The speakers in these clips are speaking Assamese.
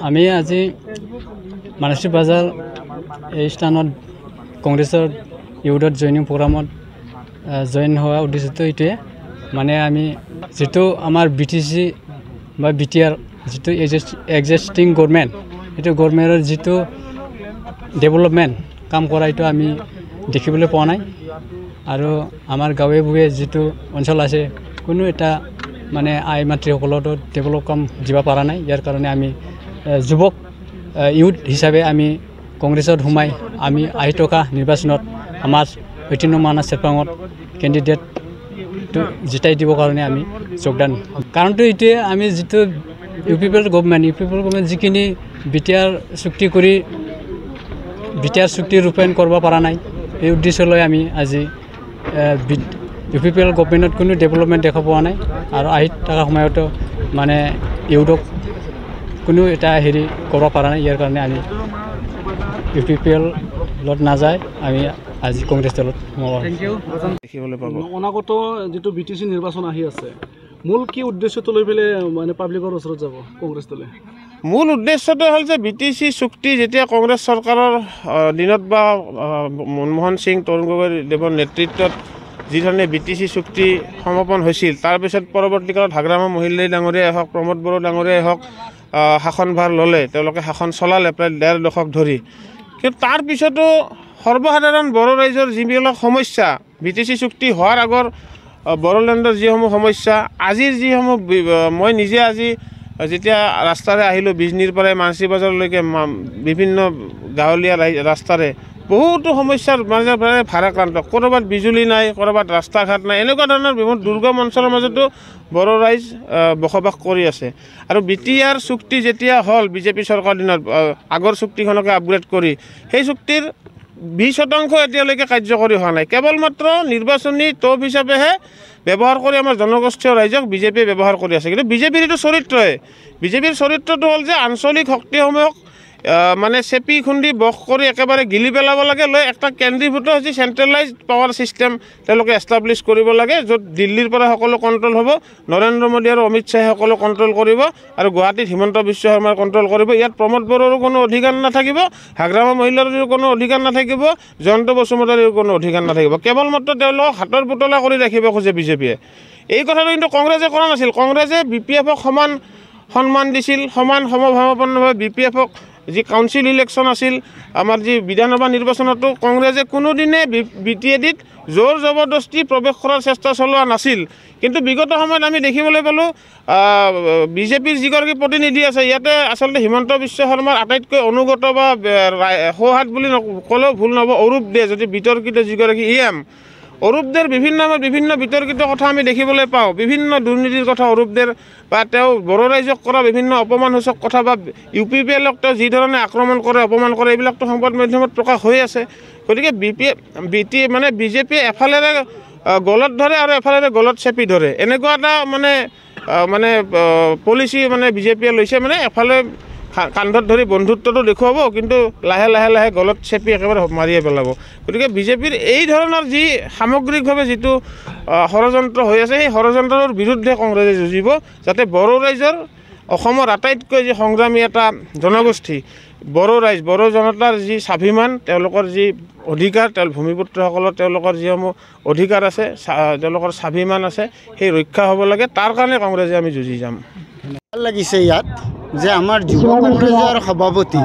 আমি আজি মানসী বাজাৰ এই স্থানত কংগ্ৰেছৰ ইউথত জইনিং প্ৰগ্ৰামত জইন হোৱা উদ্দেশ্যটো এইটোৱে মানে আমি যেটো আমাৰ বিটিসি বা বিটিআৰ যেটো এক্সিস্টিং গভৰ্নমেন্ট এইটো গভৰ্নমেন্টৰ যেটো ডেভেলপমেন্ট কাম কৰা এইটো আমি দেখিবলৈ পোৱা নাই আৰু আমাৰ গাঁৱে ভূঞে যেটো অঞ্চল আছে কোনো এটা মানে আই মাতৃসকলতো ডেভেলপ কাম দিব পৰা নাই ইয়াৰ কাৰণে আমি যুৱক ইউথ হিচাপে আমি কংগ্ৰেছত সোমাই আমি আহি থকা নিৰ্বাচনত আমাৰ ঐতিহ্য মানা চেৰপাঙত কেণ্ডিডেট জিতাই দিবৰ কাৰণে আমি যোগদান কাৰণটো এইটোৱে আমি যেটো ইউপিপিএল গভৰ্নমেন্ট যিখিনি বিটিআৰ চুক্তি কৰি বিটিআৰ চুক্তি ৰূপায়ণ কৰিব পৰা নাই এই উদ্দেশ্যলৈ আমি আজি ইউপিপিএল গভৰ্নমেন্টত কোনো ডেভেলপমেন্ট দেখা পোৱা নাই আৰু আহি থকা সময়তো মানে ইউথক কোনো এটা হেৰি কৰিব পৰা নাই ইয়াৰ কাৰণে আমি ইউপিপিএলত নাযায় আমি আজি কংগ্ৰেছ দলত অনাগত যেটো বিটিসি নিৰ্বাচন আহি আছে মূল কি উদ্দেশ্যটো লৈ পেলে মানে পাব্লিকৰ ওচৰত যাব কংগ্ৰেছ দলে মূল উদ্দেশ্যটো হ'ল যে বিটিসি চুক্তি যেতিয়া কংগ্ৰেছ চৰকাৰৰ দিনত বা মনমোহন সিং তৰুণ গগৈদেৱৰ নেতৃত্বত যি ধৰণে বিটিসি চুক্তি সমাপন হৈছিল তাৰপিছত পৰৱৰ্তীকালত হাগ্ৰামা মহিলাই ডাঙৰীয়াই হওক প্ৰমোদ বড়ো ডাঙৰীয়াই হওক শাসনভাৰ ল'লে তেওঁলোকে শাসন চলালে প্ৰায় ১.৫ দশক ধৰি কিন্তু তাৰপিছতো সৰ্বসাধাৰণ বড়ো ৰাইজৰ যিবিলাক সমস্যা বিটিসি চুক্তি হোৱাৰ আগৰ বড়োলেণ্ডৰ যিসমূহ সমস্যা আজিৰ যিসমূহ মই নিজে আজি যেতিয়া ৰাস্তাৰে আহিলোঁ বিজনীৰ পৰা মানসী বাজাৰলৈকে বিভিন্ন গাঁৱলীয়া ৰাস্তাৰে বহুতো সমস্যাৰ মাজে ভাৰাক্ৰান্ত ক'ৰবাত বিজুলী নাই ক'ৰবাত ৰাস্তা ঘাট নাই এনেকুৱা ধৰণৰ বিভিন্ন দুৰ্গম অঞ্চলৰ মাজতো বড়ো ৰাইজ বসবাস কৰি আছে আৰু বিটিআৰ চুক্তি যেতিয়া হ'ল বিজেপি চৰকাৰৰ দিনত আগৰ চুক্তিখনকে আপগ্ৰেড কৰি সেই চুক্তিৰ 20% এতিয়ালৈকে কাৰ্যকৰী হোৱা নাই কেৱল মাত্ৰ নিৰ্বাচনী টোপ হিচাপেহে ব্যৱহাৰ কৰি আমাৰ জনগোষ্ঠীয় ৰাইজক বিজেপিয়ে ব্যৱহাৰ কৰি আছে কিন্তু বিজেপিৰ এইটো চৰিত্ৰই বিজেপিৰ চৰিত্ৰটো হ'ল যে আঞ্চলিক শক্তিসমূহক মানে চেপি খুন্দি বস কৰি একেবাৰে গিলি পেলাব লাগে লৈ একটা কেন্দ্ৰীভূত হৈছে চেণ্ট্ৰেলাইজড পাৱাৰ ছিষ্টেম তেওঁলোকে এষ্টাব্লিছ কৰিব লাগে য'ত দিল্লীৰ পৰা সকলো কণ্ট্ৰল হ'ব নৰেন্দ্ৰ মোদী আৰু অমিত শ্বাহে সকলো কণ্ট্ৰল কৰিব আৰু গুৱাহাটীত হিমন্ত বিশ্ব শৰ্মাই কণ্ট্ৰল কৰিব ইয়াত প্ৰমোদ বড়োৰো কোনো অধিকাৰ নাথাকিব হাগ্ৰামা মহিলাৰো কোনো অধিকাৰ নাথাকিব জয়ন্ত বসুমতাৰীৰো কোনো অধিকাৰ নাথাকিব কেৱল মাত্ৰ তেওঁলোকক হাতৰ পুতলা কৰি ৰাখিব খোজে বিজেপিয়ে এই কথাটো কিন্তু কংগ্ৰেছে কৰা নাছিল কংগ্ৰেছে বিপিএফক সমান সন্মান দিছিল সমান সমভাৱাপন্নভাৱে বিপিএফক যি কাউন্সিল ইলেকশ্যন আছিল আমাৰ যি বিধানসভা নিৰ্বাচনতো কংগ্ৰেছে কোনোদিনে বিটিএডিত জোৰ জবৰদস্তি প্ৰৱেশ কৰাৰ চেষ্টা চলোৱা নাছিল কিন্তু বিগত সময়ত আমি দেখিবলৈ পালোঁ বিজেপিৰ যিগৰাকী প্ৰতিনিধি আছে ইয়াতে আচলতে হিমন্ত বিশ্ব শৰ্মাৰ আটাইতকৈ অনুগত বা সৌহাত বুলি ক'লেও ভুল নহ'ব অৰূপ দে যদি বিতৰ্কিত যিগৰাকী অৰূপ দেৰ বিভিন্ন বিতৰ্কিত কথা আমি দেখিবলৈ পাওঁ বিভিন্ন দুৰ্নীতিৰ কথা অৰূপ দেৰ বা তেওঁ বড়ো ৰাইজক কৰা বিভিন্ন অপমানসূচক কথা বা ইউপিপিএলক তেওঁ যি ধৰণে আক্ৰমণ কৰে অপমান কৰে এইবিলাকতো সংবাদ মাধ্যমত প্ৰকাশ হৈ আছে গতিকে বিজেপিয়ে এফালেৰে গলত ধৰে আৰু এফালেৰে গলত চেপি ধৰে এনেকুৱা এটা মানে পলিচি মানে বিজেপিয়ে লৈছে মানে এফালে কান্ধত ধৰি বন্ধুত্বটো দেখুৱাব কিন্তু লাহে লাহে গলত চেপি একেবাৰে মাৰিয়ে পেলাব গতিকে বিজেপিৰ এই ধৰণৰ যি সামগ্ৰিকভাৱে যিটো ষড়যন্ত্ৰ হৈ আছে সেই ষড়যন্ত্ৰৰ বিৰুদ্ধে কংগ্ৰেছে যুঁজিব যাতে বড়ো ৰাইজৰ অসমৰ আটাইতকৈ যি সংগ্ৰামী এটা জনগোষ্ঠী বড়ো ৰাইজ বড়ো জনতাৰ যি স্বাভিমান তেওঁলোকৰ যি অধিকাৰ ভূমিপুত্ৰসকলৰ তেওঁলোকৰ যিসমূহ অধিকাৰ আছে তেওঁলোকৰ স্বাভিমান আছে সেই ৰক্ষা হ'ব লাগে তাৰ কাৰণে কংগ্ৰেছে আমি যুঁজি যাম ভাল লাগিছে ইয়াত যে আমাৰ যুৱ কংগ্ৰেছৰ সভাপতি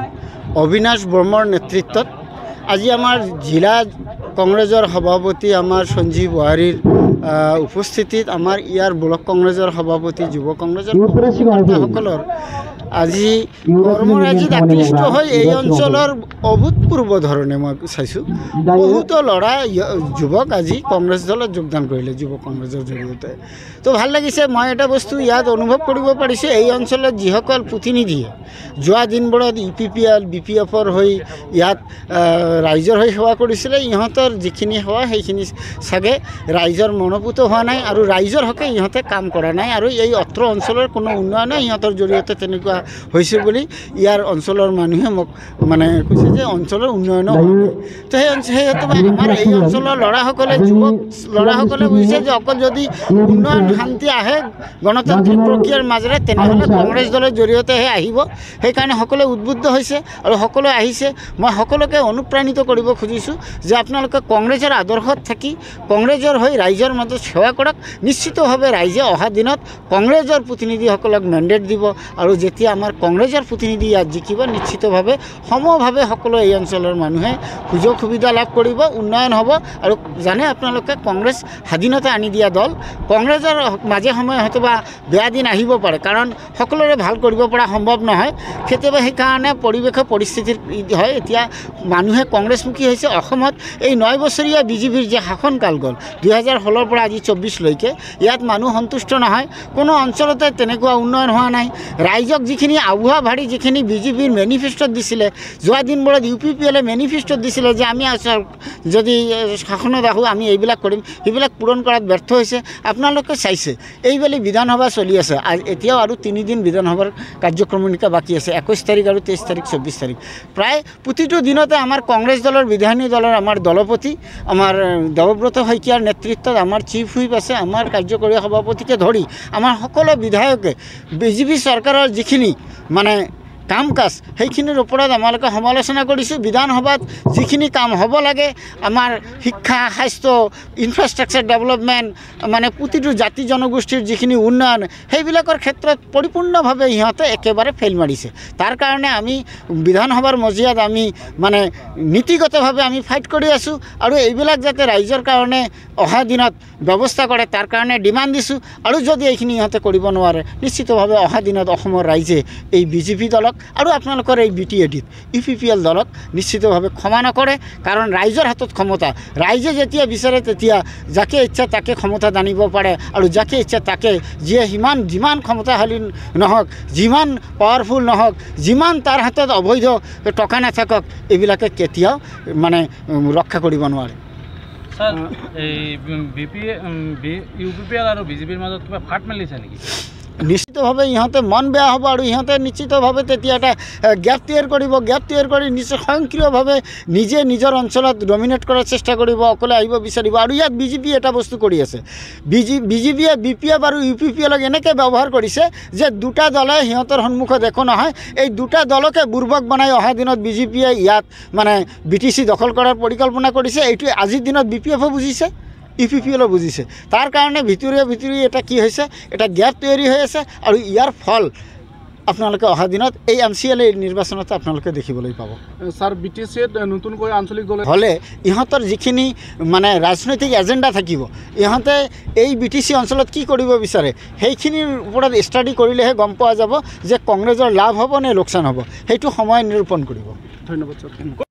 অবিনাশ বৰ্মাৰ নেতৃত্বত আজি আমাৰ জিলা কংগ্ৰেছৰ সভাপতি আমাৰ সঞ্জীৱ বুহাৰীৰ উপস্থিতিত আমাৰ ইয়াৰ ব্লক কংগ্ৰেছৰ সভাপতি যুৱ কংগ্ৰেছৰ সকলৰ আজি কৰ্মৰাজিত আকৃষ্ট হৈ এই অঞ্চলৰ অভূতপূৰ্ব ধৰণে মই চাইছোঁ বহুতো ল'ৰা যুৱক আজি কংগ্ৰেছ দলত যোগদান কৰিলে যুৱ কংগ্ৰেছৰ জৰিয়তে তো ভাল লাগিছে মই এটা বস্তু ইয়াত অনুভৱ কৰিব পাৰিছোঁ এই অঞ্চলত যিসকল প্ৰতিনিধিয়ে যোৱা দিনবোৰত ইউপিপিএল বিপিএফৰ হৈ ইয়াত ৰাইজৰ হৈ সেৱা কৰিছিলে ইহঁতৰ যিখিনি সেৱা সেইখিনি চাগে ৰাইজৰ মনোপুত হোৱা নাই আৰু ৰাইজৰ হকে ইহঁতে কাম কৰা নাই আৰু এই অত্ৰ অঞ্চলৰ কোনো উন্নয়নে ইহঁতৰ জৰিয়তে তেনেকুৱা হৈছে বুলি ইয়াৰ অঞ্চলৰ মানুহে মোক মানে কৈছে যে অঞ্চলৰ উন্নয়নো হোৱা নাই। তো সেই হেতু আমাৰ এই অঞ্চলৰ ল'ৰাসকলে যুৱক ল'ৰাসকলে বুজিছে যে অকল যদি উন্নয়ন শান্তি আহে গণতান্ত্ৰিক প্ৰক্ৰিয়াৰ মাজেৰে তেনেহ'লে কংগ্ৰেছ দলৰ জৰিয়তেহে আহিব। সেইকাৰণে সকলোৱে উদ্বুদ্ধ হৈছে আৰু সকলোৱে আহিছে। মই সকলোকে অনুপ্ৰাণিত কৰিব খুজিছোঁ যে আপোনালোকে কংগ্ৰেছৰ আদৰ্শত থাকি কংগ্ৰেছৰ হৈ ৰাইজৰ মাজত সেৱা কৰক। নিশ্চিতভাৱে ৰাইজে অহা দিনত কংগ্ৰেছৰ প্ৰতিনিধিসকলক মেণ্ডেট দিব আৰু যেতিয়া আমাৰ কংগ্ৰেছৰ প্ৰতিনিধি ইয়াত জিকিব নিশ্চিতভাৱে সমভাৱে সকলো এই অঞ্চলৰ মানুহে সুযোগ সুবিধা লাভ কৰিব, উন্নয়ন হ'ব। আৰু জানে আপোনালোকে কংগ্ৰেছ স্বাধীনতা আনি দিয়া দল। কংগ্ৰেছৰ মাজে সময়ে হয়তো বা বেয়া দিন আহিব পাৰে, কাৰণ সকলোৰে ভাল কৰিব পৰা সম্ভৱ নহয়। কেতিয়াবা সেইকাৰণে পৰিস্থিতিৰ হয়। এতিয়া মানুহে কংগ্ৰেছমুখী হৈছে। অসমত এই 9 বছৰীয়া বিজেপিৰ যে শাসনকাল গ'ল 2016 পৰা আজি 24লৈকে, ইয়াত মানুহ সন্তুষ্ট নহয়। কোনো অঞ্চলতে তেনেকুৱা উন্নয়ন হোৱা নাই। ৰাইজক যিখিনি আবুহা ভাৰী যিখিনি বিজেপিৰ মেনিফেষ্টত দিছিলে, যোৱা দিনবোৰত UPPLে মেনিফেষ্টত দিছিলে যে আমি যদি শাসনত আহোঁ আমি এইবিলাক কৰিম, সেইবিলাক পূৰণ কৰাত ব্যৰ্থ হৈছে। আপোনালোকে চাইছে এইবেলি বিধানসভা চলি আছে। এতিয়াও আৰু 3 দিন বিধানসভাৰ কাৰ্যক্ৰমণিকা বাকী আছে, 21 তাৰিখ আৰু 23 তাৰিখ 24 তাৰিখ। প্ৰায় প্ৰতিটো দিনতে আমাৰ কংগ্ৰেছ দলৰ বিধায়িনী দলৰ আমাৰ দলপতি আমাৰ দেৱব্ৰত শইকীয়াৰ নেতৃত্বত আমাৰ চিফ হুইপ আছে, আমাৰ কাৰ্যকৰী সভাপতিকে ধৰি আমাৰ সকলো বিধায়কে বিজেপি চৰকাৰৰ যিখিনি মানে কাম কাজ সেইখিনিৰ ওপৰত আমালোকে সমালোচনা কৰিছোঁ। বিধানসভাত যিখিনি কাম হ'ব লাগে, আমাৰ শিক্ষা, স্বাস্থ্য, ইনফ্ৰাষ্ট্ৰাকচাৰ ডেভেলপমেণ্ট, মানে প্ৰতিটো জাতি জনগোষ্ঠীৰ যিখিনি উন্নয়ন, সেইবিলাকৰ ক্ষেত্ৰত পৰিপূৰ্ণভাৱে সিহঁতে একেবাৰে ফেইল মাৰিছে। তাৰ কাৰণে আমি বিধানসভাৰ মজিয়াত আমি মানে নীতিগতভাৱে আমি ফাইট কৰি আছোঁ আৰু এইবিলাক যাতে ৰাইজৰ কাৰণে অহা দিনত ব্যৱস্থা কৰে তাৰ কাৰণে ডিমাণ্ড দিছোঁ। আৰু যদি এইখিনি ইহঁতে কৰিব নোৱাৰে নিশ্চিতভাৱে অহা দিনত অসমৰ ৰাইজে এই বিজেপি দলক আৰু আপোনালোকৰ এই BTADত UPPL দলক নিশ্চিতভাৱে ক্ষমা নকৰে। কাৰণ ৰাইজৰ হাতত ক্ষমতা, ৰাইজে যেতিয়া বিচাৰে তেতিয়া যাকে ইচ্ছা তাকে ক্ষমতা আনিব পাৰে আৰু যাকে ইচ্ছা তাকে, যিয়ে যিমান ক্ষমতাশালী নহওক, যিমান পাৱাৰফুল নহওক, যিমান তাৰ হাতত অবৈধ টকা নাথাকক, এইবিলাকে কেতিয়াও মানে ৰক্ষা কৰিব নোৱাৰে। স্যাৰ এই UPPL আৰু বিজেপিৰ মাজত কিবা ফাট মেলিছে নেকি? নিশ্চিতভাৱে ইহঁতে মন বেয়া হ'ব আৰু ইহঁতে নিশ্চিতভাৱে তেতিয়া এটা গেপ তৈয়াৰ কৰিব। গেপ তৈয়াৰ কৰি স্বয়ংক্ৰিয়ভাৱে নিজে নিজৰ অঞ্চলত ডমিনেট কৰাৰ চেষ্টা কৰিব, অকলে আহিব বিচাৰিব। আৰু ইয়াত বিজেপি এটা বস্তু কৰি আছে, বিজেপিয়ে BPF আৰু UPPLক এনেকৈ ব্যৱহাৰ কৰিছে যে দুটা দলে সিহঁতৰ সন্মুখত একো নহয়, এই দুটা দলকে বুৰ্বক বনাই অহা দিনত বিজেপিয়ে ইয়াত মানে BTC দখল কৰাৰ পৰিকল্পনা কৰিছে। এইটো আজিৰ দিনত BPFও বুজিছে, UPPLও বুজিছে। তাৰ কাৰণে ভিতৰি এটা কি হৈছে, এটা গেপ তৈয়াৰী হৈ আছে আৰু ইয়াৰ ফল আপোনালোকে অহা দিনত এই MCLA নিৰ্বাচনতে আপোনালোকে দেখিবলৈ পাব। স্যাৰ BTCত নতুনকৈ আঞ্চলিক দল হ'লে ইহঁতৰ যিখিনি মানে ৰাজনৈতিক এজেণ্ডা থাকিব, ইহঁতে এই BTC অঞ্চলত কি কৰিব বিচাৰে সেইখিনিৰ ওপৰত ষ্টাডি কৰিলেহে গম পোৱা যাব যে কংগ্ৰেছৰ লাভ হ'ব নে লোকচান হ'ব। সেইটো সময় নিৰূপণ কৰিব। ধন্যবাদ স্যাৰ।